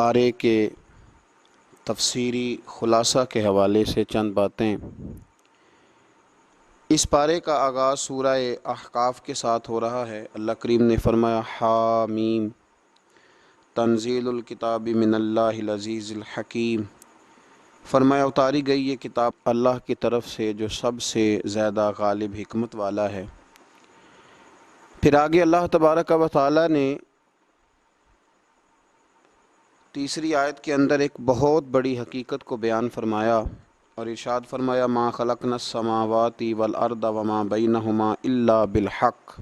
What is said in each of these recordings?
پارے کے تفسیری خلاصہ کے حوالے سے چند باتیں۔ اس پارے کا آغاز سورہ احقاف کے ساتھ ہو رہا ہے۔ اللہ کریم نے فرمایا حامیم تنزیل الکتاب من اللہ العزیز الحکیم، فرمایا اتاری گئی یہ کتاب اللہ کی طرف سے جو سب سے زیادہ غالب حکمت والا ہے۔ پھر آگے اللہ تبارک و تعالی نے تیسری آیت کے اندر ایک بہت بڑی حقیقت کو بیان فرمایا اور ارشاد فرمایا ما خلقنا السماوات والارض وما بینہما الا بالحق،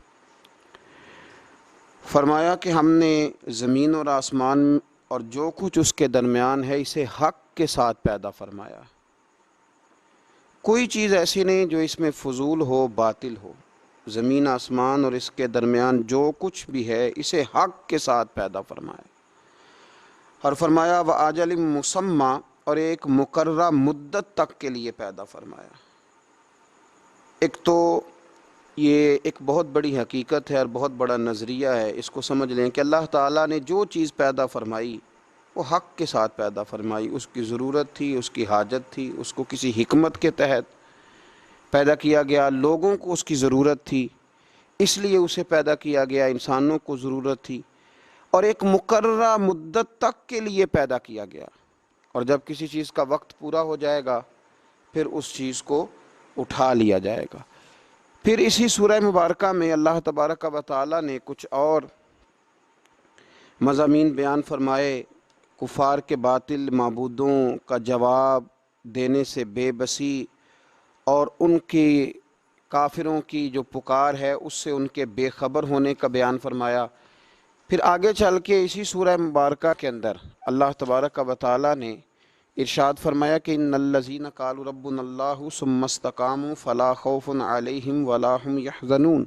فرمایا کہ ہم نے زمین اور آسمان اور جو کچھ اس کے درمیان ہے اسے حق کے ساتھ پیدا فرمایا۔ کوئی چیز ایسی نہیں جو اس میں فضول ہو، باطل ہو۔ زمین آسمان اور اس کے درمیان جو کچھ بھی ہے اسے حق کے ساتھ پیدا فرمایا، اور فرمایا وَأَجَلٍ مُّسَمًّى، اور ایک مقررہ مدت تک کے لیے پیدا فرمایا۔ ایک تو یہ ایک بہت بڑی حقیقت ہے اور بہت بڑا نظریہ ہے، اس کو سمجھ لیں کہ اللہ تعالیٰ نے جو چیز پیدا فرمائی وہ حق کے ساتھ پیدا فرمائی۔ اس کی ضرورت تھی، اس کی حاجت تھی، اس کو کسی حکمت کے تحت پیدا کیا گیا۔ لوگوں کو اس کی ضرورت تھی اس لیے اسے پیدا کیا گیا، انسانوں کو ضرورت تھی، اور ایک مقررہ مدت تک کے لیے پیدا کیا گیا۔ اور جب کسی چیز کا وقت پورا ہو جائے گا پھر اس چیز کو اٹھا لیا جائے گا۔ پھر اسی سورہ مبارکہ میں اللہ تبارک و تعالی نے کچھ اور مضامین بیان فرمائے۔ کفار کے باطل معبودوں کا جواب دینے سے بے بسی اور ان کی کافروں کی جو پکار ہے اس سے ان کے بے خبر ہونے کا بیان فرمایا۔ پھر آگے چل کے اسی سورہ مبارکہ کے اندر اللہ تبارک و تعالی نے ارشاد فرمایا کہ ان الذین قالوا ربنا اللہ ثم استقاموا فلا خوف علیہم ولا هم یحزنون،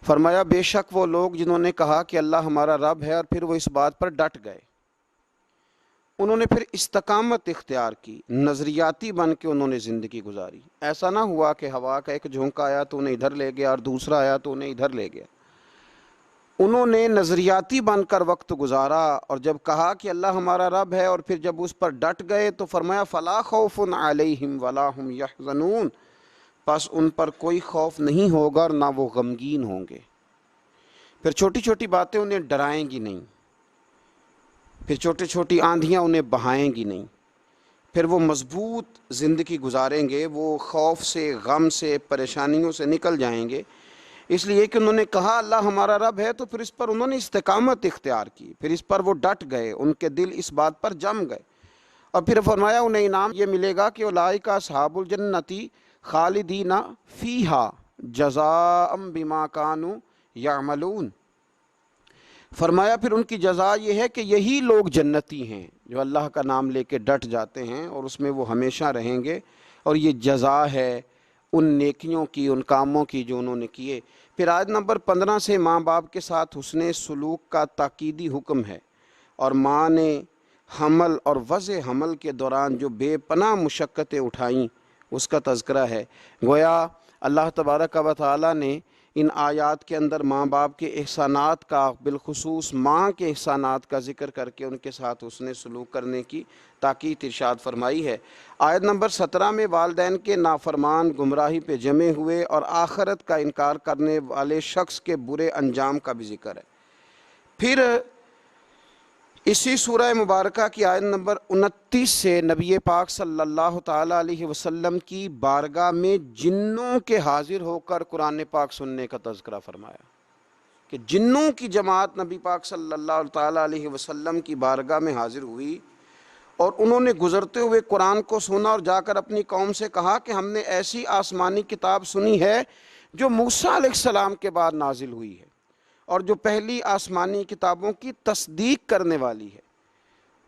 فرمایا بے شک وہ لوگ جنہوں نے کہا کہ اللہ ہمارا رب ہے اور پھر وہ اس بات پر ڈٹ گئے، انہوں نے پھر استقامت اختیار کی، نظریاتی بن کے انہوں نے زندگی گزاری۔ ایسا نہ ہوا کہ ہوا کا ایک جھونکا آیا تو انہیں ادھر لے گیا اور دوسرا آیا تو انہیں ادھر لے گیا۔ انہوں نے نظریاتی بن کر وقت گزارا، اور جب کہا کہ اللہ ہمارا رب ہے اور پھر جب اس پر ڈٹ گئے تو فرمایا فلا خوف علیہم ولا هم یحزنون، پس ان پر کوئی خوف نہیں ہوگا اور نہ وہ غمگین ہوں گے۔ پھر چھوٹی چھوٹی باتیں انہیں ڈرائیں گی نہیں، پھر چھوٹی چھوٹی آندھیاں انہیں بہائیں گی نہیں، پھر وہ مضبوط زندگی گزاریں گے، وہ خوف سے، غم سے، پریشانیوں سے نکل جائیں گے، اس لیے کہ انہوں نے کہا اللہ ہمارا رب ہے تو پھر اس پر انہوں نے استقامت اختیار کی، پھر اس پر وہ ڈٹ گئے، ان کے دل اس بات پر جم گئے، اور پھر فرمایا انہیں انعام یہ ملے گا کہ اولئک اصحاب الجنۃ خالدین فیہا جزاء بما کانوا یعملون، فرمایا پھر ان کی جزا یہ ہے کہ یہی لوگ جنتی ہیں جو اللہ کا نام لے کے ڈٹ جاتے ہیں اور اس میں وہ ہمیشہ رہیں گے، اور یہ جزا ہے ان نیکیوں کی، ان کاموں کی جو انہوں نے کیے۔ پھر آیت نمبر 15 سے ماں باپ کے ساتھ حسن سلوک کا تاکیدی حکم ہے، اور ماں نے حمل اور وضع حمل کے دوران جو بے پناہ مشقتیں اٹھائیں اس کا تذکرہ ہے۔ گویا اللہ تبارک و تعالی نے ان آیات کے اندر ماں باپ کے احسانات کا، بالخصوص ماں کے احسانات کا ذکر کر کے ان کے ساتھ حسن سلوک کرنے کی تاکید ارشاد فرمائی ہے۔ آیت نمبر 17 میں والدین کے نافرمان گمراہی پہ جمے ہوئے اور آخرت کا انکار کرنے والے شخص کے برے انجام کا بھی ذکر ہے۔ پھر اسی سورہ مبارکہ کی آیت نمبر 29 سے نبی پاک صلی اللہ تعالی علیہ وسلم کی بارگاہ میں جنوں کے حاضر ہو کر قرآن پاک سننے کا تذکرہ فرمایا کہ جنوں کی جماعت نبی پاک صلی اللہ تعالی علیہ وسلم کی بارگاہ میں حاضر ہوئی اور انہوں نے گزرتے ہوئے قرآن کو سنا اور جا کر اپنی قوم سے کہا کہ ہم نے ایسی آسمانی کتاب سنی ہے جو موسیٰ علیہ السلام کے بعد نازل ہوئی ہے اور جو پہلی آسمانی کتابوں کی تصدیق کرنے والی ہے۔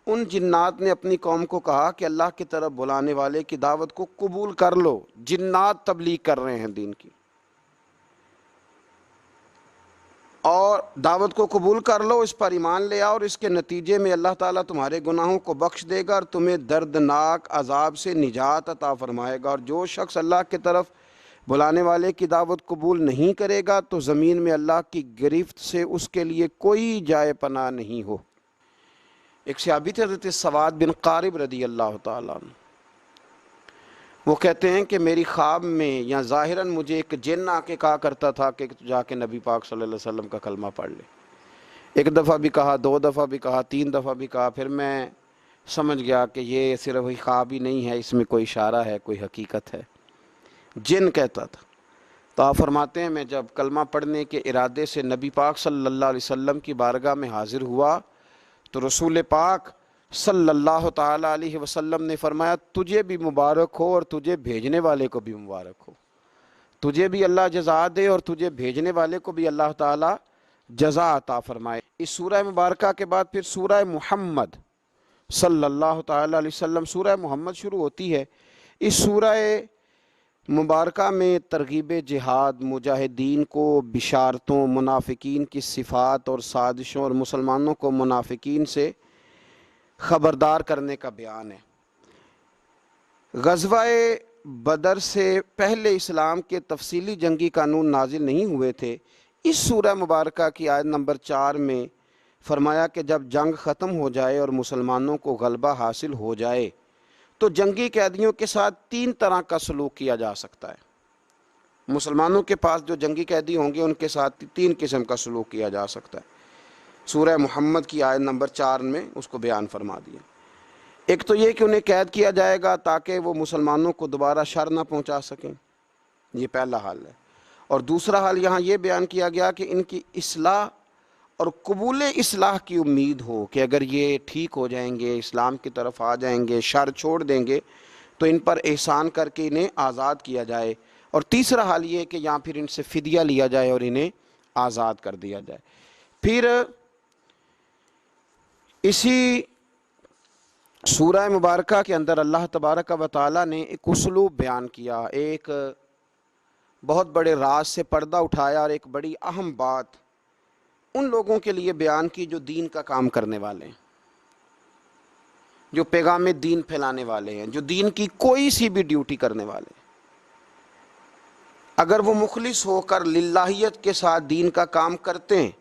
ان جنات نے اپنی قوم کو کہا کہ اللہ کی طرف بلانے والے کی دعوت کو قبول کر لو، جنات تبلیغ کر رہے ہیں دین کی، اور دعوت کو قبول کر لو، اس پر ایمان لے آؤ، اور اس کے نتیجے میں اللہ تعالیٰ تمہارے گناہوں کو بخش دے گا اور تمہیں دردناک عذاب سے نجات عطا فرمائے گا، اور جو شخص اللہ کی طرف بلانے والے کی دعوت قبول نہیں کرے گا تو زمین میں اللہ کی گرفت سے اس کے لیے کوئی جائے پناہ نہیں ہو۔ ایک صحابی تھے حضرت سواد بن قارب رضی اللہ تعالیٰ عنہ، وہ کہتے ہیں کہ میری خواب میں یا ظاہراً مجھے ایک جن آ کے کہا کرتا تھا کہ جا کے نبی پاک صلی اللہ علیہ وسلم کا کلمہ پڑھ لے۔ ایک دفعہ بھی کہا، دو دفعہ بھی کہا، تین دفعہ بھی کہا، پھر میں سمجھ گیا کہ یہ صرف خواب ہی نہیں ہے، اس میں کوئی اشارہ ہے، کوئی حقیقت ہے۔ جن کہتا تھا۔ تو آپ فرماتے ہیں میں جب کلمہ پڑھنے کے ارادے سے نبی پاک صلی اللہ علیہ وسلم کی بارگاہ میں حاضر ہوا تو رسول پاک صلی اللہ تعالیٰ علیہ وسلم نے فرمایا تجھے بھی مبارک ہو اور تجھے بھیجنے والے کو بھی مبارک ہو، تجھے بھی اللہ جزا دے اور تجھے بھیجنے والے کو بھی اللہ تعالیٰ جزا عطا فرمائے۔ اس سورہ مبارکہ کے بعد پھر سورہ محمد صلی اللہ تعالیٰ علیہ وسلم، سورہ محمد شروع ہوتی ہے۔ اس سورہ مبارکہ میں ترغیب جہاد، مجاہدین کو بشارتوں، منافقین کی صفات اور سازشوں اور مسلمانوں کو منافقین سے خبردار کرنے کا بیان ہے۔ غزوہ بدر سے پہلے اسلام کے تفصیلی جنگی قانون نازل نہیں ہوئے تھے۔ اس سورہ مبارکہ کی آیت نمبر 4 میں فرمایا کہ جب جنگ ختم ہو جائے اور مسلمانوں کو غلبہ حاصل ہو جائے تو جنگی قیدیوں کے ساتھ 3 طرح کا سلوک کیا جا سکتا ہے۔ مسلمانوں کے پاس جو جنگی قیدی ہوں گے ان کے ساتھ 3 قسم کا سلوک کیا جا سکتا ہے۔ سورہ محمد کی آیت نمبر 4 میں اس کو بیان فرما دیا۔ ایک تو یہ کہ انہیں قید کیا جائے گا تاکہ وہ مسلمانوں کو دوبارہ شر نہ پہنچا سکیں، یہ پہلا حال ہے۔ اور دوسرا حال یہاں یہ بیان کیا گیا کہ ان کی اصلاح اور قبول اصلاح کی امید ہو کہ اگر یہ ٹھیک ہو جائیں گے، اسلام کی طرف آ جائیں گے، شر چھوڑ دیں گے تو ان پر احسان کر کے انہیں آزاد کیا جائے۔ اور تیسرا حال یہ کہ یہاں پھر ان سے فدیہ لیا جائے اور انہیں آزاد کر دیا جائے۔ پھر اسی سورہ مبارکہ کے اندر اللہ تبارک و تعالیٰ نے ایک اسلوب بیان کیا، ایک بہت بڑے راز سے پردہ اٹھایا اور ایک بڑی اہم بات ان لوگوں کے لیے بیان کی جو دین کا کام کرنے والے ہیں، جو پیغام دین پھیلانے والے ہیں، جو دین کی کوئی سی بھی ڈیوٹی کرنے والے ہیں۔ اگر وہ مخلص ہو کر للہیت کے ساتھ دین کا کام کرتے ہیں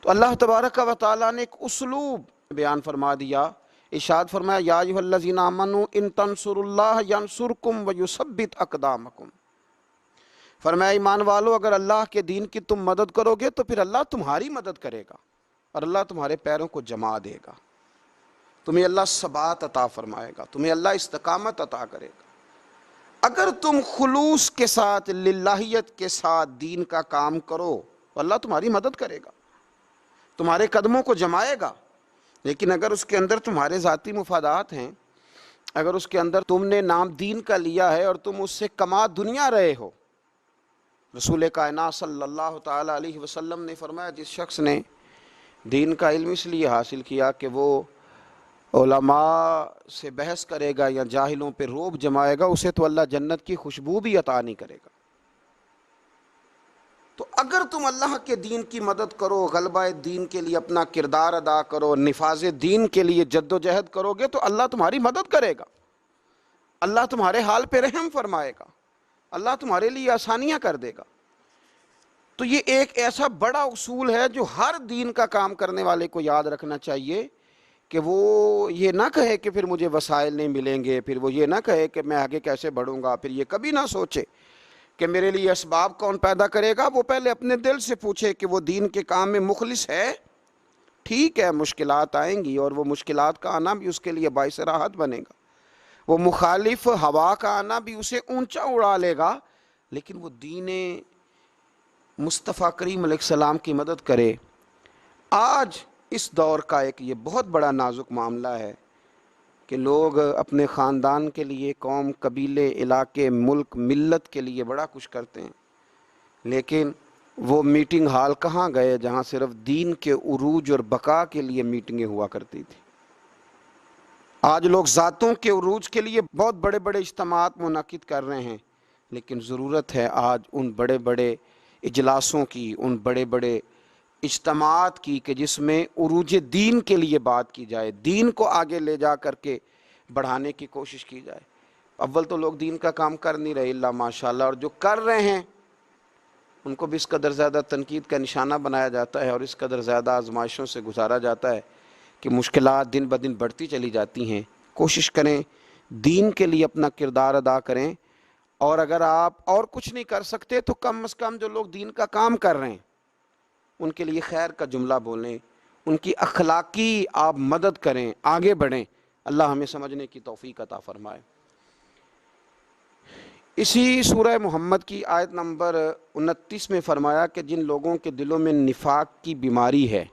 تو اللہ تبارک و تعالیٰ نے ایک اسلوب بیان فرما دیا۔ ارشاد فرمایا یا ایھا الذین آمنوا ان تنصروا اللہ ینصرکم ویثبت اقدامکم، فرمایا ایمان والو اگر اللہ کے دین کی تم مدد کرو گے تو پھر اللہ تمہاری مدد کرے گا اور اللہ تمہارے پیروں کو جما دے گا، تمہیں اللہ ثبات عطا فرمائے گا، تمہیں اللہ استقامت عطا کرے گا۔ اگر تم خلوص کے ساتھ، للہیت کے ساتھ دین کا کام کرو تو اللہ تمہاری مدد کرے گا، تمہارے قدموں کو جمائے گا۔ لیکن اگر اس کے اندر تمہارے ذاتی مفادات ہیں، اگر اس کے اندر تم نے نام دین کا لیا ہے اور تم اس سے کما دنیا رہے ہو، رسول کائنات صلی اللہ تعالیٰ علیہ وسلم نے فرمایا جس شخص نے دین کا علم اس لیے حاصل کیا کہ وہ علماء سے بحث کرے گا یا جاہلوں پہ روب جمائے گا، اسے تو اللہ جنت کی خوشبو بھی عطا نہیں کرے گا۔ تو اگر تم اللہ کے دین کی مدد کرو، غلبہ دین کے لیے اپنا کردار ادا کرو، نفاذ دین کے لیے جد و جہد کرو گے تو اللہ تمہاری مدد کرے گا، اللہ تمہارے حال پہ رحم فرمائے گا، اللہ تمہارے لیے آسانیاں کر دے گا۔ تو یہ ایک ایسا بڑا اصول ہے جو ہر دین کا کام کرنے والے کو یاد رکھنا چاہیے کہ وہ یہ نہ کہے کہ پھر مجھے وسائل نہیں ملیں گے، پھر وہ یہ نہ کہے کہ میں آگے کیسے بڑھوں گا، پھر یہ کبھی نہ سوچے کہ میرے لیے اسباب کون پیدا کرے گا۔ وہ پہلے اپنے دل سے پوچھے کہ وہ دین کے کام میں مخلص ہے۔ ٹھیک ہے مشکلات آئیں گی اور وہ مشکلات کا آنا بھی اس کے لیے باعث راحت بنے گا، وہ مخالف ہوا کا آنا بھی اسے اونچا اڑا لے گا، لیکن وہ دین مصطفیٰ کریم علیہ السلام کی مدد کرے۔ آج اس دور کا ایک یہ بہت بڑا نازک معاملہ ہے کہ لوگ اپنے خاندان کے لیے، قوم، قبیلے، علاقے، ملک، ملت کے لیے بڑا کچھ کرتے ہیں، لیکن وہ میٹنگ ہال کہاں گئے جہاں صرف دین کے عروج اور بقا کے لیے میٹنگیں ہوا کرتی تھی۔ آج لوگ ذاتوں کے عروج کے لیے بہت بڑے بڑے اجتماعات منعقد کر رہے ہیں، لیکن ضرورت ہے آج ان بڑے بڑے اجلاسوں کی، ان بڑے بڑے اجتماعات کی کہ جس میں عروج دین کے لیے بات کی جائے، دین کو آگے لے جا کر کے بڑھانے کی کوشش کی جائے۔ اول تو لوگ دین کا کام کر نہیں رہے اللہ ماشاءاللہ، اور جو کر رہے ہیں ان کو بھی اس قدر زیادہ تنقید کا نشانہ بنایا جاتا ہے اور اس قدر زیادہ آزمائشوں سے گزارا جاتا ہے کہ مشکلات دن بدن بڑھتی چلی جاتی ہیں، کوشش کریں دین کے لیے اپنا کردار ادا کریں، اور اگر آپ اور کچھ نہیں کر سکتے تو کم از کم جو لوگ دین کا کام کر رہے ہیں ان کے لیے خیر کا جملہ بولیں، ان کی اخلاقی آپ مدد کریں، آگے بڑھیں۔ اللہ ہمیں سمجھنے کی توفیق عطا فرمائے۔ اسی سورہ محمد کی آیت نمبر 29 میں فرمایا کہ جن لوگوں کے دلوں میں نفاق کی بیماری ہے،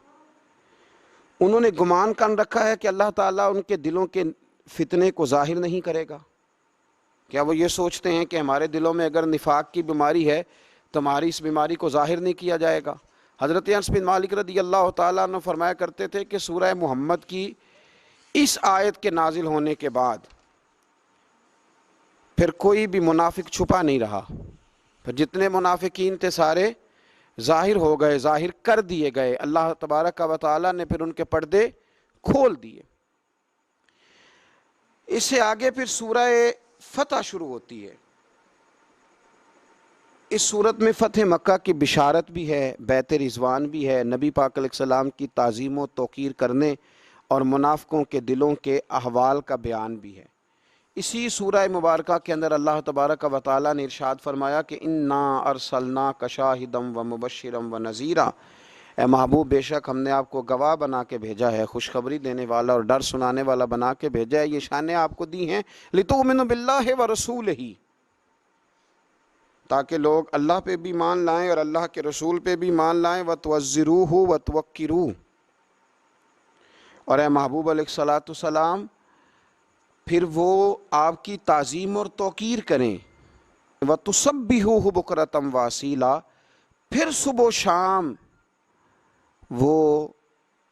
انہوں نے گمان کر رکھا ہے کہ اللہ تعالیٰ ان کے دلوں کے فتنے کو ظاہر نہیں کرے گا۔ کیا وہ یہ سوچتے ہیں کہ ہمارے دلوں میں اگر نفاق کی بیماری ہے تو ہماری اس بیماری کو ظاہر نہیں کیا جائے گا؟ حضرت انس بن مالک رضی اللہ تعالیٰ عنہ فرمایا کرتے تھے کہ سورہ محمد کی اس آیت کے نازل ہونے کے بعد پھر کوئی بھی منافق چھپا نہیں رہا، پھر جتنے منافقین تھے سارے ظاہر ہو گئے، ظاہر کر دیے گئے۔ اللہ تبارک و تعالیٰ نے پھر ان کے پردے کھول دیے۔ اس سے آگے پھر سورہ فتح شروع ہوتی ہے۔ اس صورت میں فتح مکہ کی بشارت بھی ہے، بیت رضوان بھی ہے، نبی پاک علیہ السلام کی تعظیم و توقیر کرنے اور منافقوں کے دلوں کے احوال کا بیان بھی ہے۔ اسی سورہ مبارکہ کے اندر اللہ تبارک و تعالیٰ نے ارشاد فرمایا کہ انا ارسلناک شاہدا و مبشرا و نذیرا، اے محبوب بے شک ہم نے آپ کو گواہ بنا کے بھیجا ہے، خوشخبری دینے والا اور ڈر سنانے والا بنا کے بھیجا ہے۔ یہ شانیں آپ کو دی ہیں لتؤمنوا باللہ ورسولہ، تاکہ لوگ اللہ پہ بھی مان لائیں اور اللہ کے رسول پہ بھی مان لائیں، وتوزروہ وتوقروہ، اور اے محبوب علیہ السلام پھر وہ آپ کی تعظیم اور توقیر کریں، وتسبحوہ بکرۃ واصیلا، پھر صبح و شام وہ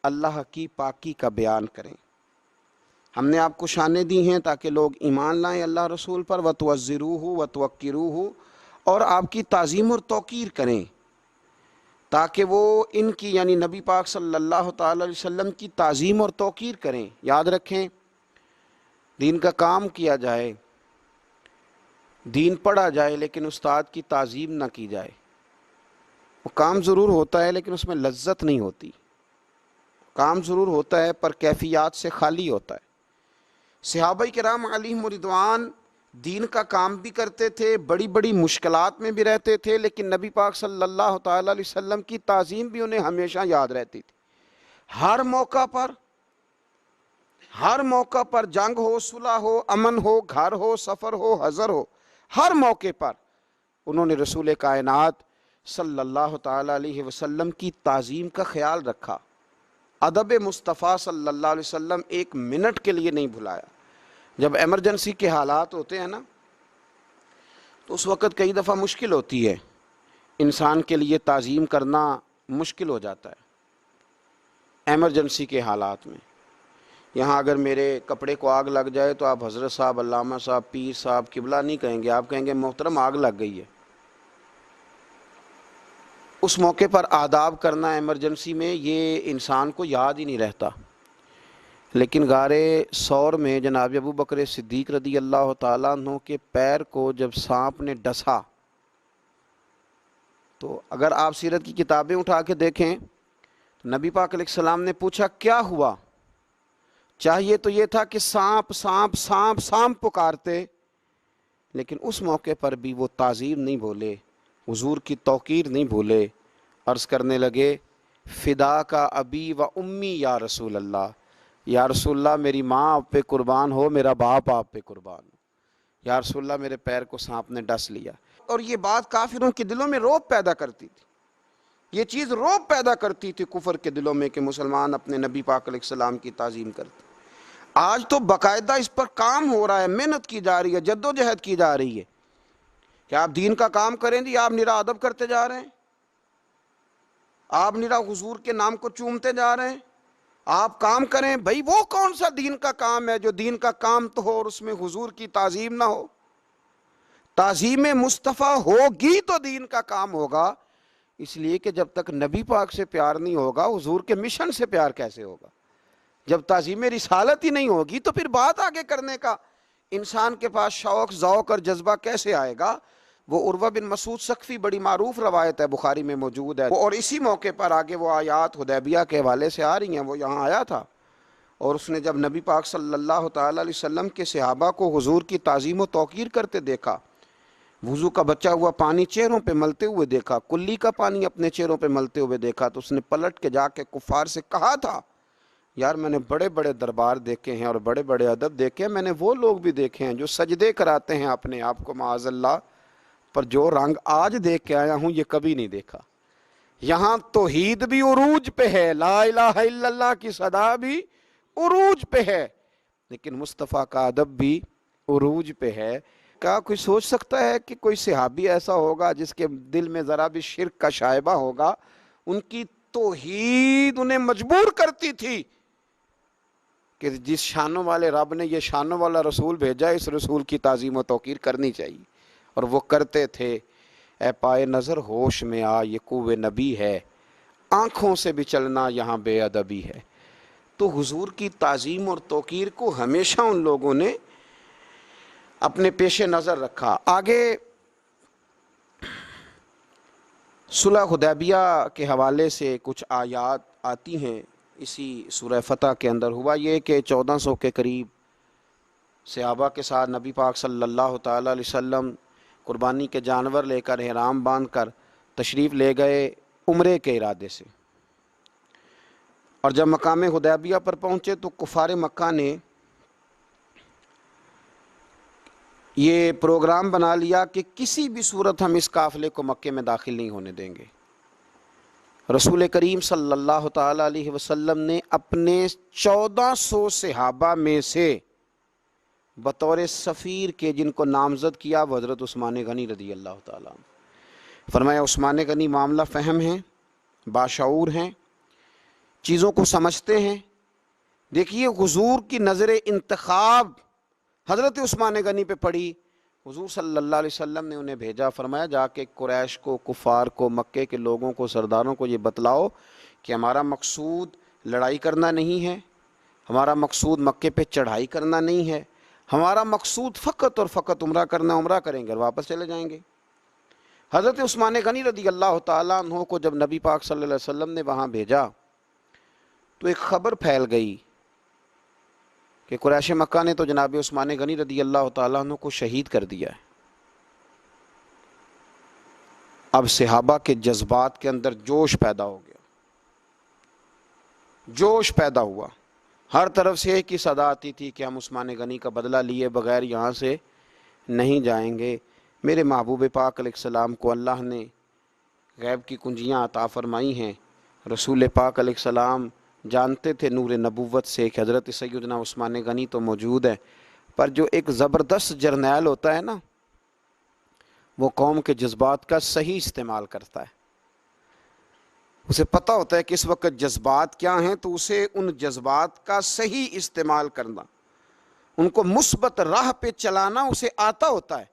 اللہ کی پاکی کا بیان کریں۔ ہم نے آپ کو شانیں دی ہیں تاکہ لوگ ایمان لائیں اللہ رسول پر، وتوزروہ وتوقروہ، اور آپ کی تعظیم اور توقیر کریں، تاکہ وہ ان کی یعنی نبی پاک صلی اللہ تعالی علیہ وسلم کی تعظیم اور توقیر کریں۔ یاد رکھیں دین کا کام کیا جائے، دین پڑھا جائے، لیکن استاد کی تعظیم نہ کی جائے۔ وہ کام ضرور ہوتا ہے لیکن اس میں لذت نہیں ہوتی، کام ضرور ہوتا ہے پر کیفیات سے خالی ہوتا ہے۔ صحابہ کرام علیہم رضوان دین کا کام بھی کرتے تھے، بڑی بڑی مشکلات میں بھی رہتے تھے، لیکن نبی پاک صلی اللہ تعالی علیہ وسلم کی تعظیم بھی انہیں ہمیشہ یاد رہتی تھی۔ ہر موقع پر جنگ ہو، صلح ہو، امن ہو، گھر ہو، سفر ہو، حضر ہو، ہر موقع پر انہوں نے رسول کائنات صلی اللہ تعالی علیہ وسلم کی تعظیم کا خیال رکھا۔ ادب مصطفیٰ صلی اللہ علیہ وسلم ایک منٹ کے لیے نہیں بھلایا۔ جب ایمرجنسی کے حالات ہوتے ہیں نا تو اس وقت کئی دفعہ مشکل ہوتی ہے، انسان کے لیے تعظیم کرنا مشکل ہو جاتا ہے ایمرجنسی کے حالات میں۔ یہاں اگر میرے کپڑے کو آگ لگ جائے تو آپ حضرت صاحب، علامہ صاحب، پیر صاحب، قبلہ نہیں کہیں گے، آپ کہیں گے محترم آگ لگ گئی ہے۔ اس موقع پر آداب کرنا ایمرجنسی میں یہ انسان کو یاد ہی نہیں رہتا۔ لیکن غارِ ثور میں جناب ابو بکر صدیق رضی اللہ تعالیٰ عنہ کے پیر کو جب سانپ نے ڈسا تو اگر آپ سیرت کی کتابیں اٹھا کے دیکھیں تو نبی پاک علیہ السلام نے پوچھا کیا ہوا؟ چاہیے تو یہ تھا کہ سانپ سانپ سانپ سانپ پکارتے، لیکن اس موقع پر بھی وہ تعظیم نہیں بھولے، حضور کی توقیر نہیں بھولے، عرض کرنے لگے فدا کا ابی و امی یا رسول اللہ، یا رسول اللہ میری ماں آپ پہ قربان ہو، میرا باپ آپ پہ قربان ہو، یا رسول اللہ میرے پیر کو سانپ نے ڈس لیا۔ اور یہ بات کافروں کے دلوں میں رعب پیدا کرتی تھی، یہ چیز رعب پیدا کرتی تھی کفر کے دلوں میں کہ مسلمان اپنے نبی پاک علیہ السلام کی تعظیم کرتے۔ آج تو باقاعدہ اس پر کام ہو رہا ہے، محنت کی جا رہی ہے، جد و جہد کی جا رہی ہے کہ آپ دین کا کام کریں جی، آپ نرا ادب کرتے جا رہے ہیں، آپ نرا حضور کے نام کو چومتے جا رہے ہیں، آپ کام کریں بھائی۔ وہ کون سا دین کا کام ہے جو دین کا کام تو ہو اور اس میں حضور کی تعظیم نہ ہو؟ تعظیم مصطفیٰ ہوگی تو دین کا کام ہوگا، اس لیے کہ جب تک نبی پاک سے پیار نہیں ہوگا حضور کے مشن سے پیار کیسے ہوگا؟ جب تعظیم رسالت ہی نہیں ہوگی تو پھر بات آگے کرنے کا انسان کے پاس شوق، ذوق اور جذبہ کیسے آئے گا؟ وہ عروہ بن مسعود ثقفی، بڑی معروف روایت ہے، بخاری میں موجود ہے، اور اسی موقع پر آگے وہ آیات حدیبیہ کے حوالے سے آ رہی ہیں، وہ یہاں آیا تھا اور اس نے جب نبی پاک صلی اللہ تعالیٰ علیہ وسلم کے صحابہ کو حضور کی تعظیم و توقیر کرتے دیکھا، وضو کا بچا ہوا پانی چہروں پہ ملتے ہوئے دیکھا، کلی کا پانی اپنے چہروں پہ ملتے ہوئے دیکھا، تو اس نے پلٹ کے جا کے کفار سے کہا تھا، یار میں نے بڑے بڑے دربار دیکھے ہیں اور بڑے بڑے ادب دیکھے ہیں، میں نے وہ لوگ بھی دیکھے ہیں جو سجدے کراتے ہیں اپنے آپ کو معاذ اللہ، پر جو رنگ آج دیکھ کے آیا ہوں یہ کبھی نہیں دیکھا۔ یہاں توحید بھی عروج پہ ہے، لا الہ الا اللہ کی صدا بھی عروج پہ ہے، لیکن مصطفیٰ کا ادب بھی عروج پہ ہے۔ کیا کوئی سوچ سکتا ہے کہ کوئی صحابی ایسا ہوگا جس کے دل میں ذرا بھی شرک کا شائبہ ہوگا؟ ان کی توحید انہیں مجبور کرتی تھی کہ جس شانوں والے رب نے یہ شانوں والا رسول بھیجا ہے، اس رسول کی تعظیم و توقیر کرنی چاہیے، اور وہ کرتے تھے۔ اے پائے نظر ہوش میں آ، یہ کوہ نبی ہے، آنکھوں سے بھی چلنا یہاں بے ادبی ہے۔ تو حضور کی تعظیم اور توقیر کو ہمیشہ ان لوگوں نے اپنے پیش نظر رکھا۔ آگے صلح حدیبیہ کے حوالے سے کچھ آیات آتی ہیں اسی سورہ فتح کے اندر۔ ہوا یہ کہ 1400 کے قریب صحابہ کے ساتھ نبی پاک صلی اللہ تعالیٰ علیہ وسلم قربانی کے جانور لے کر احرام باندھ کر تشریف لے گئے عمرے کے ارادے سے، اور جب مقام حدیبیہ پر پہنچے تو کفار مکہ نے یہ پروگرام بنا لیا کہ کسی بھی صورت ہم اس قافلے کو مکے میں داخل نہیں ہونے دیں گے۔ رسول کریم صلی اللہ تعالیٰ علیہ وسلم نے اپنے 1400 صحابہ میں سے بطور سفیر کے جن کو نامزد کیا وہ حضرت عثمان غنی رضی اللہ تعالیٰ عنہ۔ فرمایا عثمان غنی معاملہ فہم ہیں، باشعور ہیں، چیزوں کو سمجھتے ہیں۔ دیکھیے حضور کی نظر انتخاب حضرت عثمان غنی پہ پڑی، حضور صلی اللہ علیہ وسلم نے انہیں بھیجا، فرمایا جا کے قریش کو، کفار کو، مکے کے لوگوں کو، سرداروں کو یہ بتلاؤ کہ ہمارا مقصود لڑائی کرنا نہیں ہے، ہمارا مقصود مکے پہ چڑھائی کرنا نہیں ہے، ہمارا مقصود فقط اور فقط عمرہ کرنا، عمرہ کریں گے اور واپس چلے جائیں گے۔ حضرت عثمان غنی رضی اللہ تعالیٰ عنہ کو جب نبی پاک صلی اللہ علیہ وسلم نے وہاں بھیجا تو ایک خبر پھیل گئی کہ قریش مکہ نے تو جناب عثمان غنی رضی اللہ تعالیٰ عنہ کو شہید کر دیا ہے۔ اب صحابہ کے جذبات کے اندر جوش پیدا ہو گیا، جوش پیدا ہوا، ہر طرف سے ایک ہی صدا آتی تھی کہ ہم عثمان غنی کا بدلہ لیے بغیر یہاں سے نہیں جائیں گے۔ میرے محبوب پاک علیہ السلام کو اللہ نے غیب کی کنجیاں عطا فرمائی ہیں۔ رسول پاک علیہ السلام جانتے تھے نور نبوت سے کہ حضرت سیدنا عثمان غنی تو موجود ہے، پر جو ایک زبردست جرنیل ہوتا ہے نا، وہ قوم کے جذبات کا صحیح استعمال کرتا ہے۔ اسے پتہ ہوتا ہے کہ اس وقت جذبات کیا ہیں، تو اسے ان جذبات کا صحیح استعمال کرنا، ان کو مثبت راہ پہ چلانا اسے آتا ہوتا ہے۔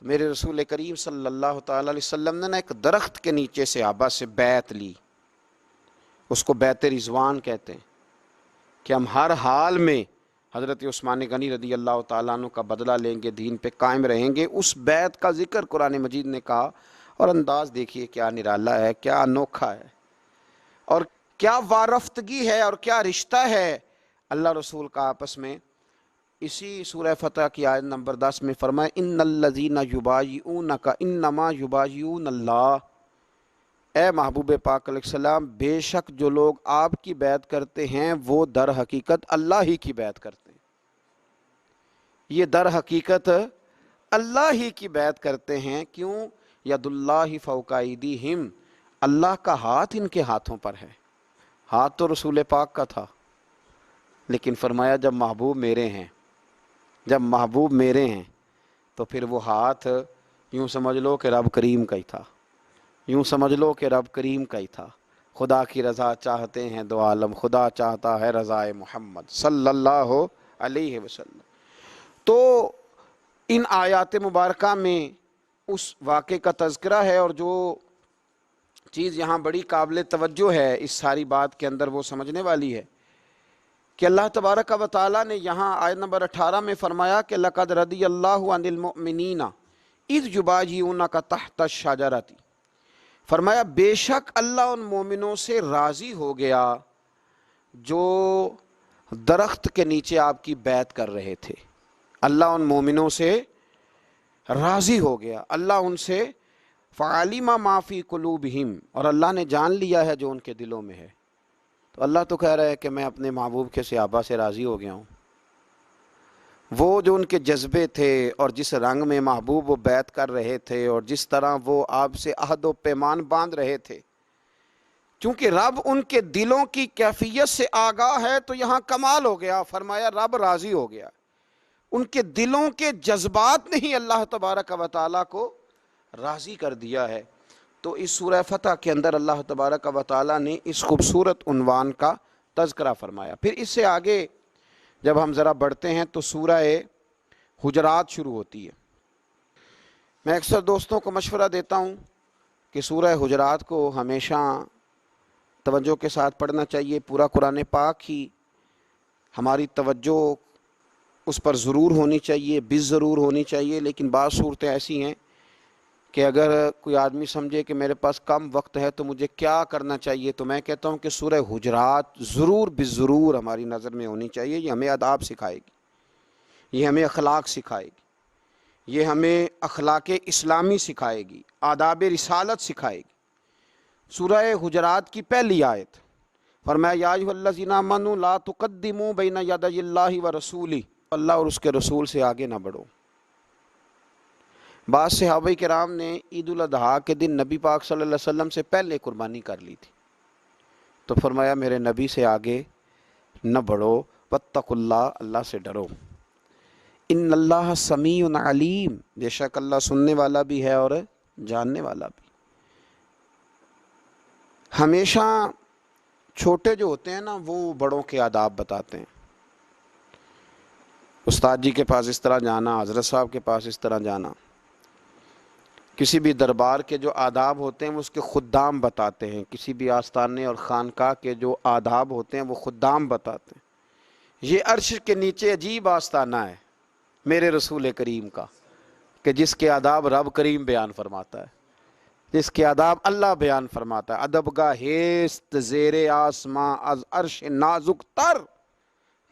تو میرے رسول کریم صلی اللہ تعالیٰ علیہ وسلم نے ایک درخت کے نیچے صحابہ سے بیعت لی، اس کو بیعت رضوان کہتے ہیں، کہ ہم ہر حال میں حضرت عثمان غنی رضی اللہ تعالیٰ عنہ کا بدلہ لیں گے، دین پہ قائم رہیں گے۔ اس بیعت کا ذکر قرآن مجید نے کہا، اور انداز دیکھیے کیا نرالا ہے، کیا انوکھا ہے، اور کیا وارفتگی ہے، اور کیا رشتہ ہے اللہ رسول کا آپس میں۔ اسی سورہ فتح کی آیت نمبر 10 میں فرمایا ان الذین یبایعونک انما یبایعون اللہ، اے محبوب پاک علیہ السلام بے شک جو لوگ آپ کی بیعت کرتے ہیں وہ در حقیقت اللہ ہی کی بیعت کرتے ہیں، یہ در حقیقت اللہ ہی کی بیعت کرتے ہیں۔ کیوں؟ ید اللہ فوق ایدیہم، اللہ کا ہاتھ ان کے ہاتھوں پر ہے۔ ہاتھ تو رسول پاک کا تھا، لیکن فرمایا جب محبوب میرے ہیں، جب محبوب میرے ہیں تو پھر وہ ہاتھ یوں سمجھ لو کہ رب کریم کا ہی تھا، یوں سمجھ لو کہ رب کریم کا ہی تھا۔ خدا کی رضا چاہتے ہیں دو عالم، خدا چاہتا ہے رضائے محمد صلی اللہ علیہ وسلم۔ تو ان آیات مبارکہ میں اس واقعے کا تذکرہ ہے، اور جو چیز یہاں بڑی قابل توجہ ہے اس ساری بات کے اندر وہ سمجھنے والی ہے کہ اللہ تبارک و تعالیٰ نے یہاں آیت نمبر 18 میں فرمایا کہ لَقَدْ رَضِيَ اللَّهُ عَنِ الْمُؤْمِنِينَ اِذْ يُبَايِعُونَكَ تَحْتَ الشَّجَرَةِ، فرمایا بے شک اللہ ان مومنوں سے راضی ہو گیا جو درخت کے نیچے آپ کی بیعت کر رہے تھے۔ اللہ ان مومنوں سے راضی ہو گیا، اللہ ان سے فعلم ما فی قلوبہم، اور اللہ نے جان لیا ہے جو ان کے دلوں میں ہے۔ تو اللہ تو کہہ رہا ہے کہ میں اپنے محبوب کے صحابہ سے راضی ہو گیا ہوں۔ وہ جو ان کے جذبے تھے اور جس رنگ میں محبوب وہ بیعت کر رہے تھے اور جس طرح وہ آپ سے عہد و پیمان باندھ رہے تھے، چونکہ رب ان کے دلوں کی کیفیت سے آگاہ ہے تو یہاں کمال ہو گیا، فرمایا رب راضی ہو گیا۔ ان کے دلوں کے جذبات نے ہی اللہ تبارک و تعالیٰ کو راضی کر دیا ہے۔ تو اس سورہ فتح کے اندر اللہ تبارک و تعالیٰ نے اس خوبصورت عنوان کا تذکرہ فرمایا۔ پھر اس سے آگے جب ہم ذرا بڑھتے ہیں تو سورہ حجرات شروع ہوتی ہے۔ میں اکثر دوستوں کو مشورہ دیتا ہوں کہ سورہ حجرات کو ہمیشہ توجہ کے ساتھ پڑھنا چاہیے۔ پورا قرآن پاک ہی ہماری توجہ اس پر ضرور ہونی چاہیے، ضرور ہونی چاہیے، لیکن بعض صورتیں ایسی ہیں کہ اگر کوئی آدمی سمجھے کہ میرے پاس کم وقت ہے تو مجھے کیا کرنا چاہیے، تو میں کہتا ہوں کہ سورہ حجرات ضرور ضرور ہماری نظر میں ہونی چاہیے۔ یہ ہمیں آداب سکھائے گی، یہ ہمیں اخلاق سکھائے گی، یہ ہمیں اخلاق اسلامی سکھائے گی، آداب رسالت سکھائے گی۔ سورہ حجرات کی پہلی آیت فرمایا یا ایھا الذین آمنوا لا تقدموا بین یدی اللہ ورسولہ، اللہ اور اس کے رسول سے آگے نہ بڑھو۔ بعض صحابہ کرام نے عید الاضحیٰ کے دن نبی پاک صلی اللہ علیہ وسلم سے پہلے قربانی کر لی تھی، تو فرمایا میرے نبی سے آگے نہ بڑھو، واتقوا اللہ، اللہ سے ڈرو، ان اللہ سمیع علیم، بے شک اللہ سننے والا بھی ہے اور جاننے والا بھی۔ ہمیشہ چھوٹے جو ہوتے ہیں نا وہ بڑوں کے آداب بتاتے ہیں۔ استاد جی کے پاس اس طرح جانا، حضرت صاحب کے پاس اس طرح جانا، کسی بھی دربار کے جو آداب ہوتے ہیں وہ اس کے خدام بتاتے ہیں، کسی بھی آستانے اور خانقاہ کے جو آداب ہوتے ہیں وہ خدام بتاتے ہیں۔ یہ عرش کے نیچے عجیب آستانہ ہے میرے رسول کریم کا، کہ جس کے آداب رب کریم بیان فرماتا ہے، جس کے آداب اللہ بیان فرماتا ہے۔ ادب گاہ ہیست زیر آسماں از عرش نازک تر،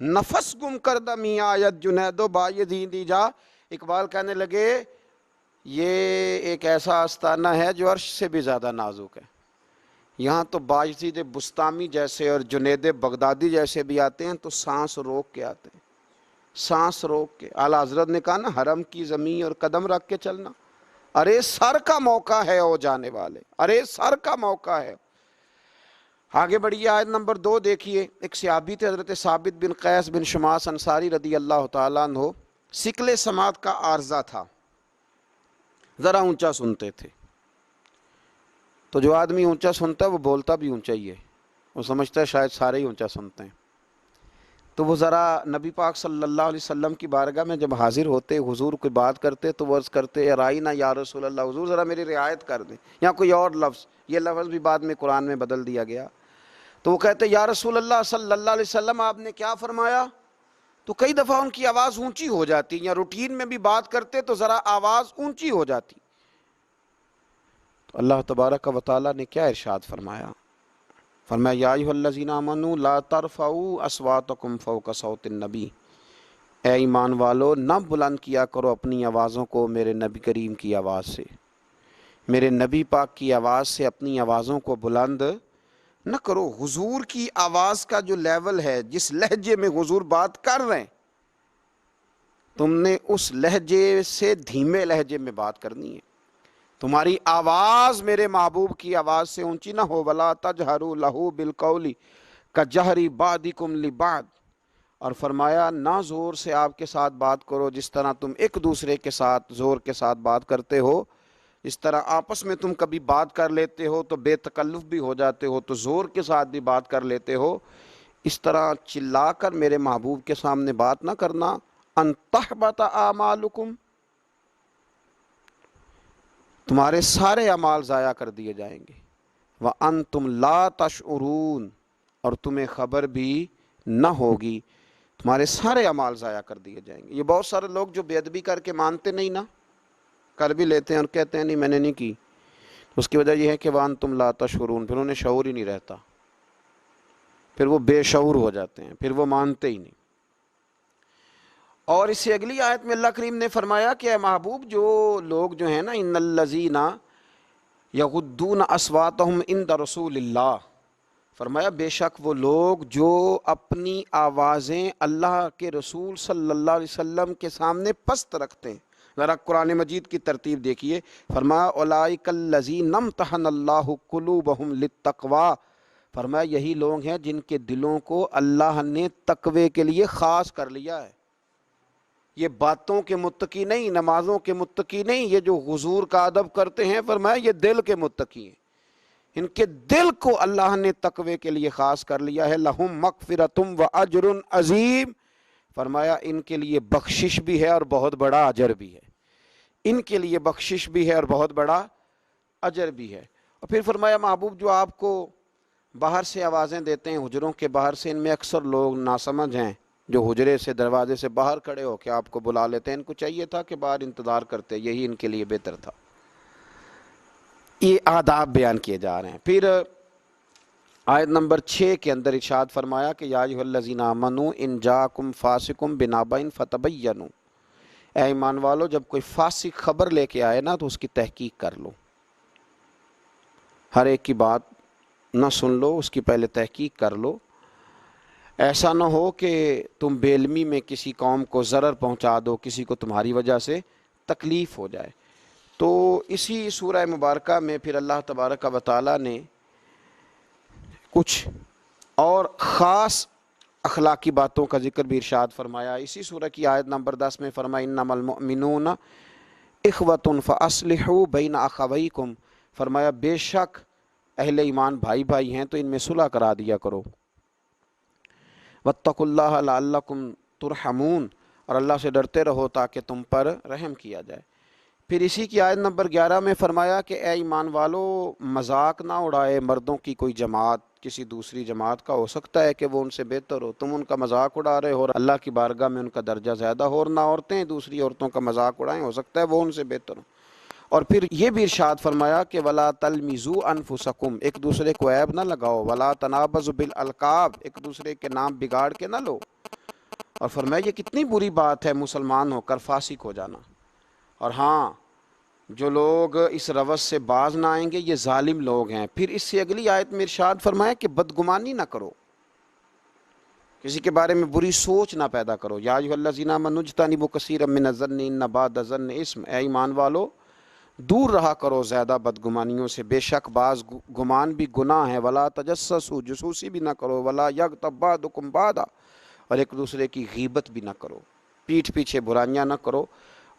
نفس گم کردہ می آیت جنید و بایدین دی جا۔ اقبال کہنے لگے یہ ایک ایسا آستانہ ہے جو عرش سے بھی زیادہ نازک ہے۔ یہاں تو باجزید بستامی جیسے اور جنید بغدادی جیسے بھی آتے ہیں تو سانس روک کے آتے ہیں، سانس روک کے۔ اعلیٰ حضرت نے کہا نا حرم کی زمین اور قدم رکھ کے چلنا، ارے سر کا موقع ہے او جانے والے، ارے سر کا موقع ہے۔ آگے بڑھیے، آیت نمبر 2 دیکھیے۔ ایک صحابی تھے حضرت ثابت بن قیس بن شماس انصاری رضی اللہ تعالیٰ عنہ، سکل سماعت کا عارضہ تھا، ذرا اونچا سنتے تھے۔ تو جو آدمی اونچا سنتا ہے وہ بولتا بھی اونچا ہی ہے، وہ سمجھتا ہے شاید سارے ہی اونچا سنتے ہیں۔ تو وہ ذرا نبی پاک صلی اللہ علیہ وسلم کی بارگاہ میں جب حاضر ہوتے، حضور کوئی بات کرتے تو وہ عرض کرتے ارائینا یا رسول اللہ، حضور ذرا میری رعایت کر دیں، یا کوئی اور لفظ، یہ لفظ بھی بعد میں قرآن میں بدل دیا گیا۔ تو وہ کہتے یا رسول اللہ صلی اللہ علیہ وسلم آپ نے کیا فرمایا؟ تو کئی دفعہ ان کی آواز اونچی ہو جاتی، یا روٹین میں بھی بات کرتے تو ذرا آواز اونچی ہو جاتی۔ تو اللہ تبارک و تعالیٰ نے کیا ارشاد فرمایا؟ فرمایا یا ایھا الذین آمنوا لا ترفعوا اصواتکم فوق صوت النبی، اے ایمان والو نہ بلند کیا کرو اپنی آوازوں کو میرے نبی کریم کی آواز سے، میرے نبی پاک کی آواز سے اپنی آوازوں کو بلند نہ کرو۔ حضور کی آواز کا جو لیول ہے، جس لہجے میں حضور بات کر رہے ہیں، تم نے اس لہجے سے دھیمے لہجے میں بات کرنی ہے۔ تمہاری آواز میرے محبوب کی آواز سے اونچی نہ ہو۔ وَلَا تَجْهَرُوا لَهُ بِالْقَوْلِ كَجَهْرِ بَعْضِكُمْ لِبَعْضٍ، اور فرمایا نہ زور سے آپ کے ساتھ بات کرو جس طرح تم ایک دوسرے کے ساتھ زور کے ساتھ بات کرتے ہو، اس طرح آپس میں تم کبھی بات کر لیتے ہو تو بے تکلف بھی ہو جاتے ہو، تو زور کے ساتھ بھی بات کر لیتے ہو۔ اس طرح چلا کر میرے محبوب کے سامنے بات نہ کرنا۔ ان تحبط اعمالکم، تمہارے سارے اعمال ضائع کر دیے جائیں گے۔ وانتم لا تشعرون، اور تمہیں خبر بھی نہ ہوگی، تمہارے سارے اعمال ضائع کر دیے جائیں گے۔ یہ بہت سارے لوگ جو بے ادبی کر کے مانتے نہیں نا، کر بھی لیتے ہیں اور کہتے ہیں نہیں میں نے نہیں کی، اس کی وجہ یہ ہے کہ وانتم لا تشعرون، پھر انہیں شعور ہی نہیں رہتا، پھر وہ بے شعور ہو جاتے ہیں، پھر وہ مانتے ہی نہیں۔ اور اس سے اگلی آیت میں اللہ کریم نے فرمایا کہ اے محبوب جو لوگ جو ہیں نا، ان الذین یغضون اصواتہم عند رسول اللہ، فرمایا بے شک وہ لوگ جو اپنی آوازیں اللہ کے رسول صلی اللہ علیہ وسلم کے سامنے پست رکھتے ہیں۔ ذرا قرآن مجید کی ترتیب دیکھیے، فرمایا اولئک الذین امتحن اللہ قلوبہم للتقوی، فرمایا یہی لوگ ہیں جن کے دلوں کو اللہ نے تقوی کے لیے خاص کر لیا ہے۔ یہ باتوں کے متقی نہیں، نمازوں کے متقی نہیں، یہ جو حضور کا ادب کرتے ہیں، فرمایا یہ دل کے متقی ہیں، ان کے دل کو اللہ نے تقوی کے لیے خاص کر لیا ہے۔ لہم مغفرۃ و اجر عظیم، فرمایا ان کے لیے بخشش بھی ہے اور بہت بڑا اجر بھی ہے، ان کے لیے بخشش بھی ہے اور بہت بڑا اجر بھی ہے۔ اور پھر فرمایا محبوب جو آپ کو باہر سے آوازیں دیتے ہیں، حجروں کے باہر سے، ان میں اکثر لوگ ناسمجھ ہیں جو حجرے سے، دروازے سے باہر کھڑے ہو کے آپ کو بلا لیتے ہیں، ان کو چاہیے تھا کہ باہر انتظار کرتے، یہی ان کے لیے بہتر تھا۔ یہ آداب بیان کیے جا رہے ہیں۔ پھر آیت نمبر 6 کے اندر ارشاد فرمایا کہ یا ایھا الذین آمنوا ان جاءکم فاسق بنبأ فتبینوا، اے ایمان والو جب کوئی فاسق خبر لے کے آئے نا تو اس کی تحقیق کر لو، ہر ایک کی بات نہ سن لو، اس کی پہلے تحقیق کر لو۔ ایسا نہ ہو کہ تم بے علمی میں کسی قوم کو ضرر پہنچا دو، کسی کو تمہاری وجہ سے تکلیف ہو جائے۔ تو اسی سورہ مبارکہ میں پھر اللہ تبارک و تعالیٰ نے کچھ اور خاص اخلاقی باتوں کا ذکر بھی ارشاد فرمایا۔ اسی سورہ کی آیت نمبر 10 میں فرمایا انما المؤمنون اخوۃ فاصلحوا بین اخویکم، فرمایا بے شک اہل ایمان بھائی بھائی ہیں تو ان میں صلح کرا دیا کرو۔ واتقوا اللہ لعلکم ترحمون، اور اللہ سے ڈرتے رہو تاکہ تم پر رحم کیا جائے۔ پھر اسی کی آیت نمبر 11 میں فرمایا کہ اے ایمان والو مذاق نہ اڑائے مردوں کی کوئی جماعت کسی دوسری جماعت کا، ہو سکتا ہے کہ وہ ان سے بہتر ہو، تم ان کا مذاق اڑا رہے ہو اور اللہ کی بارگاہ میں ان کا درجہ زیادہ ہو، اور نہ عورتیں دوسری عورتوں کا مذاق اڑائیں، ہو سکتا ہے وہ ان سے بہتر ہو۔ اور پھر یہ بھی ارشاد فرمایا کہ وَلَا تَلْمِزُوا أَنفُسَكُمْ، ایک دوسرے کو عیب نہ لگاؤ، وَلَا تَنَابَزُوا بِالْأَلْقَابِ، ایک دوسرے کے نام بگاڑ کے نہ لو۔ اور فرمایا یہ کتنی بری بات ہے مسلمان ہو کر فاسق ہو جانا۔ اور ہاں جو لوگ اس روش سے باز نہ آئیں گے یہ ظالم لوگ ہیں۔ پھر اس سے اگلی آیت میں ارشاد فرمایا کہ بدگمانی نہ کرو، کسی کے بارے میں بری سوچ نہ پیدا کرو۔ یا ایھا الذین آمنوا اجتنبوا کثیرا من الظن ان بعض الظن اثم، اے ایمان والو دور رہا کرو زیادہ بدگمانیوں سے، بے شک بعض گمان بھی گناہ ہے۔ ولا تجسسوا، جاسوسی بھی نہ کرو۔ ولا یغتب بعضکم بعضا، اور ایک دوسرے کی غیبت بھی نہ کرو، پیٹھ پیچھے برائیاں نہ کرو۔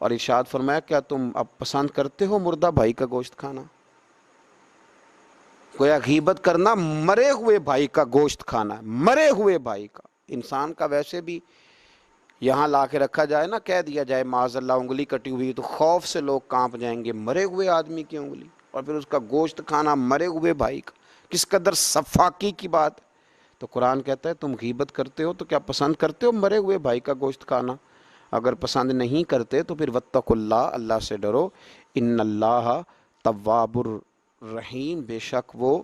اور ارشاد فرمایا کیا تم اب پسند کرتے ہو مردہ بھائی کا گوشت کھانا؟ گویا غیبت کرنا مرے ہوئے بھائی کا گوشت کھانا ہے، مرے ہوئے بھائی کا۔ انسان کا ویسے بھی یہاں لا کے رکھا جائے نا، کہہ دیا جائے معاذ اللہ انگلی کٹی ہوئی تو خوف سے لوگ کانپ جائیں گے، مرے ہوئے آدمی کی انگلی اور پھر اس کا گوشت کھانا مرے ہوئے بھائی کا، کس قدر سفاکی کی بات۔ تو قرآن کہتا ہے تم غیبت کرتے ہو تو کیا پسند کرتے ہو مرے ہوئے بھائی کا گوشت کھانا؟ اگر پسند نہیں کرتے تو پھر واتقوا اللہ، اللہ سے ڈرو، ان اللہ تواب الرحیم، بے شک وہ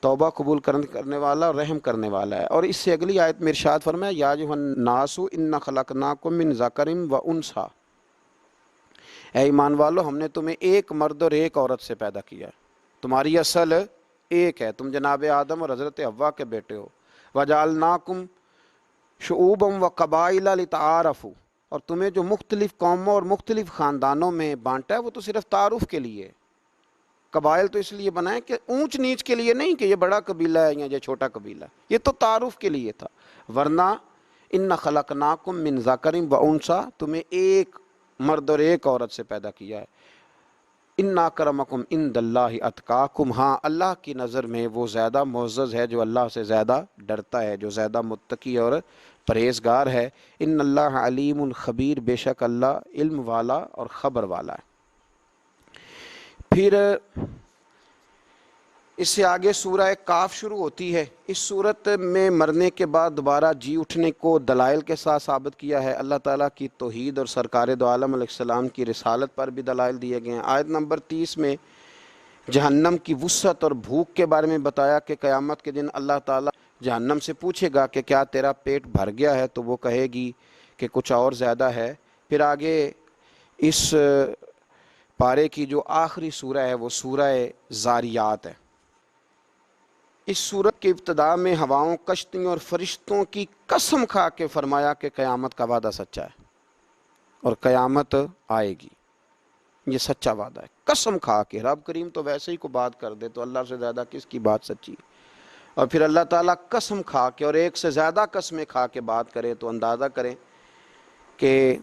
توبہ قبول کرنے والا اور رحم کرنے والا ہے۔ اور اس سے اگلی آیت میں ارشاد فرمایا یا ایھا الناس انا خلقناکم من ذکر و انثی، اے ایمان والو ہم نے تمہیں ایک مرد اور ایک عورت سے پیدا کیا ہے، تمہاری اصل ایک ہے، تم جناب آدم اور حضرت حوا کے بیٹے ہو۔ وجعلناکم شعوبا وقبائل لتعارفوا، اور تمہیں جو مختلف قوموں اور مختلف خاندانوں میں بانٹا ہے وہ تو صرف تعارف کے لیے ہے۔ قبائل تو اس لیے بنائے کہ اونچ نیچ کے لیے نہیں کہ یہ بڑا قبیلہ ہے یا یہ چھوٹا قبیلہ ہے، یہ تو تعارف کے لیے تھا۔ ورنہ ان خلقناکم من ذکر و انثی، تمہیں ایک مرد اور ایک عورت سے پیدا کیا ہے۔ ان اکرمکم عند اللہ اتقاکم، ہاں اللہ کی نظر میں وہ زیادہ معزز ہے جو اللہ سے زیادہ ڈرتا ہے، جو زیادہ متقی اور پرہیزگار ہے۔ ان اللہ علیم خبیر، بے شک اللہ علم والا اور خبر والا ہے۔ پھر اس سے آگے سورہ کاف شروع ہوتی ہے۔ اس صورت میں مرنے کے بعد دوبارہ جی اٹھنے کو دلائل کے ساتھ ثابت کیا ہے۔ اللہ تعالیٰ کی توحید اور سرکار دو عالم علیہ السلام کی رسالت پر بھی دلائل دیے گئے ہیں۔ آیت نمبر 30 میں جہنم کی وسعت اور بھوک کے بارے میں بتایا کہ قیامت کے دن اللہ تعالیٰ جہنم سے پوچھے گا کہ کیا تیرا پیٹ بھر گیا ہے، تو وہ کہے گی کہ کچھ اور زیادہ ہے۔ پھر آگے اس پارے کی جو آخری سورہ ہے وہ سورہ زاریات ہے۔ اس سورت کے ابتداء میں ہواؤں، کشتیوں اور فرشتوں کی قسم کھا کے فرمایا کہ قیامت کا وعدہ سچا ہے اور قیامت آئے گی، یہ سچا وعدہ ہے۔ قسم کھا کے، رب کریم تو ویسے ہی کو بات کر دے تو اللہ سے زیادہ کس کی بات سچی ہے؟ اور پھر اللہ تعالیٰ قسم کھا کے اور ایک سے زیادہ قسمیں کھا کے بات کرے تو اندازہ کریں کہ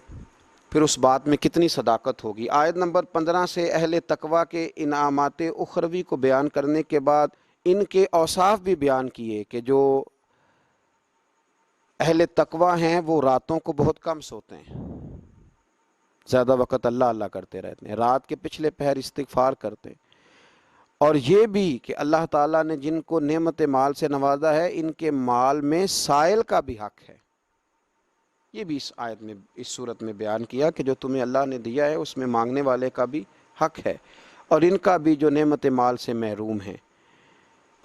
پھر اس بات میں کتنی صداقت ہوگی۔ آیت نمبر 15 سے اہل تقویٰ کے انعامات اخروی کو بیان کرنے کے بعد ان کے اوصاف بھی بیان کیے کہ جو اہل تقویٰ ہیں وہ راتوں کو بہت کم سوتے ہیں، زیادہ وقت اللہ اللہ کرتے رہتے ہیں، رات کے پچھلے پہر استغفار کرتے ہیں، اور یہ بھی کہ اللہ تعالیٰ نے جن کو نعمت مال سے نوازا ہے ان کے مال میں سائل کا بھی حق ہے۔ یہ بھی اس آیت میں، اس صورت میں بیان کیا کہ جو تمہیں اللہ نے دیا ہے اس میں مانگنے والے کا بھی حق ہے، اور ان کا بھی جو نعمت مال سے محروم ہیں۔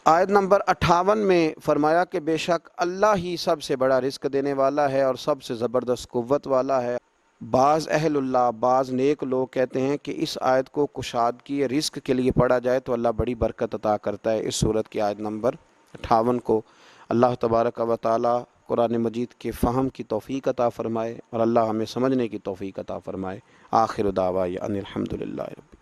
آیت نمبر 58 میں فرمایا کہ بے شک اللہ ہی سب سے بڑا رزق دینے والا ہے اور سب سے زبردست قوت والا ہے۔ بعض اہل اللہ، بعض نیک لوگ کہتے ہیں کہ اس آیت کو کشادگی رزق کے لیے پڑھا جائے تو اللہ بڑی برکت عطا کرتا ہے۔ اس صورت کی آیت نمبر 58 کو اللہ تبارک و تعالی قرآن مجید کے فہم کی توفیق عطا فرمائے اور اللہ ہمیں سمجھنے کی توفیق عطا فرمائے۔ آخر دعوانا ان الحمد للہ رب